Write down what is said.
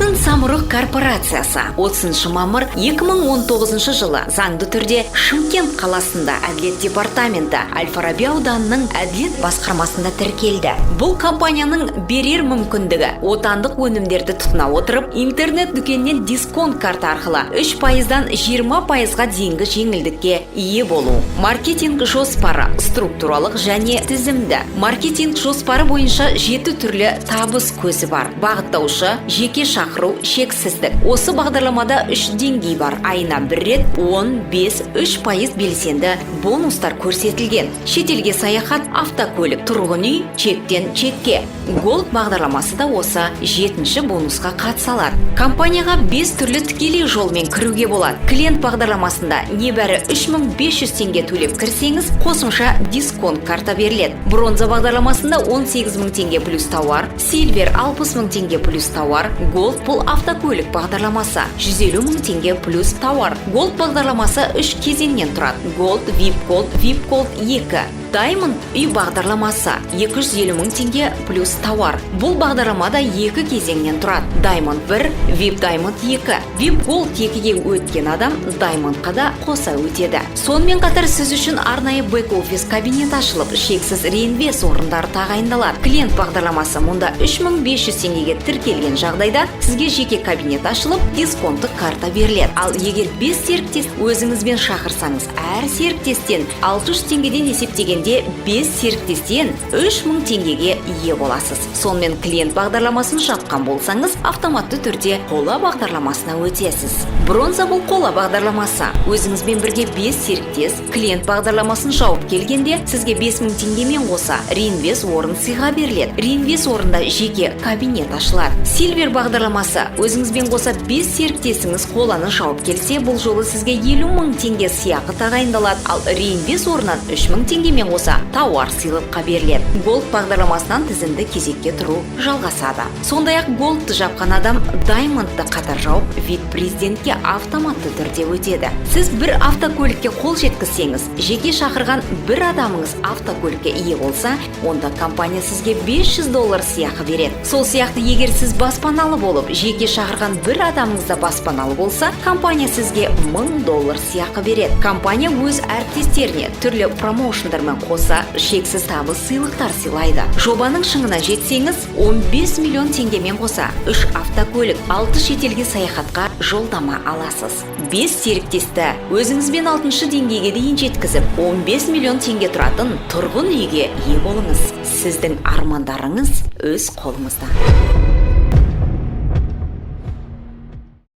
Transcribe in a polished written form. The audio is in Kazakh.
Алтын Самұрық корпорациясы 30 мамыр 2019 жылы заңды түрде Шымкент қаласында Әділет департаменті Әл-Фараби ауданының Әділет басқармасында тіркелді. Бұл компанияның берер мүмкіндігі отандық өнімдерді тұтына отырып, интернет дүкеннен дисконт карта арқылы 3%-дан 20%-ға дейінгі жеңілдікке ие болу. Маркетинг жоспары структуралық және тізімді. Маркетинг жоспары бойынша 7 түрлі табыс көзі бар. Бағыттаушы, жеке шақыру, шексіздік. Осы бағдарламада 3 деңгей бар. Айына бір рет 15-3% белсенді бонустар көрсетілген. Шетелге саяхат, автокөлік, тұрғын үй, чектен чекке. Голд бағдарламасы да осы 7-ші бонусқа қатысалар. Компанияға 5 түрлі тікелей жолмен кіруге болады. Клиент бағдарламасында небәрі 3500 теңге төлеп кірсеңіз, қосымша дисконт карта беріледі. Бронза бағдарламасында 18 000 теңге плюс тауар, Сильвер 60 000 теңге плюс тауар, Голд бұл автокөлік бағдарламасы 150 000 теңге плюс тауар. Голд бағдарламасы 3 кезеңнен тұрады. Голд, VIP Голд 2. Diamond үй бағдарламасы 250 000 теңге плюс тауар. Бұл бағдарламада 2 кезеңнен тұрады. Diamond 1, VIP Diamond 2. VIP Gold 2-ге өткен адам Diamondқа да қоса өтеді. Сонымен қатар сіз үшін арнайы бэк-офис кабинет ашылып, шексіз реинвест орындары тағайындалады. Клиент бағдарламасы мұнда 3500 теңгеге тіркелген жағдайда сізге жеке кабинет ашылып, дисконттық карта беріледі. Ал егер 5 серіктес өзіңізбен шақырсаңыз, әр серіктестен 600 теңгеден есептеген 5 серіктестен 3000 теңгеге ие боласыз. Сонымен клиент бағдарламасын жапқан болсаңыз, автоматты түрде қола бағдарламасына өтесіз. Бронза бұл қола бағдарламасы. Өзіңізбен бірге 5 серіктес клиент бағдарламасын жауып келгенде, сізге 5000 теңгемен қоса реинвест орын сыйға беріледі. Реинвест орында жеке кабинет ашылады. Сильвер бағдарламасы. Өзіңізбен қоса 5 серіктесіңіз қоланы жауып келсе, бұл жолы сізге 50 000 теңге сыйақы тағайындалады. Ал реинвест орнынан 3000 теңгемен қоса тауар сыйлыққа беріледі. Голд бағдарламасынан тізімді кезекке тұру жалғасады. Сондай-ақ Голдты жапқан адам Diamondты қатар жауып, вице-президентке автоматты түрде өтеді. Сіз бір автокөлікке қол жеткізсеңіз, жеке шақырған бір адамыңыз автокөлікке ие болса, онда компания сізге $500 сыйақы береді. Сол сияқты егер сіз баспаналы болып, жеке шақырған бір адамыңыз да баспаналы болса, компания сізге $1000 сыйақы береді. Компания өз әріптестеріне түрлі промоушндармен қоса шексіз табыс сыйлықтар сыйлайды. Жобаның шыңына жетсеңіз, 15 миллион теңгемен қоса 3 автокөлік, 6 шетелге саяхатқа жолдама аласыз. 5 серіктесті өзіңізбен 6-шы деңгейге дейін жеткізіп, 15 миллион теңге тұратын тұрғын үйге ие болыңыз. Сіздің армандарыңыз өз қолыңызда.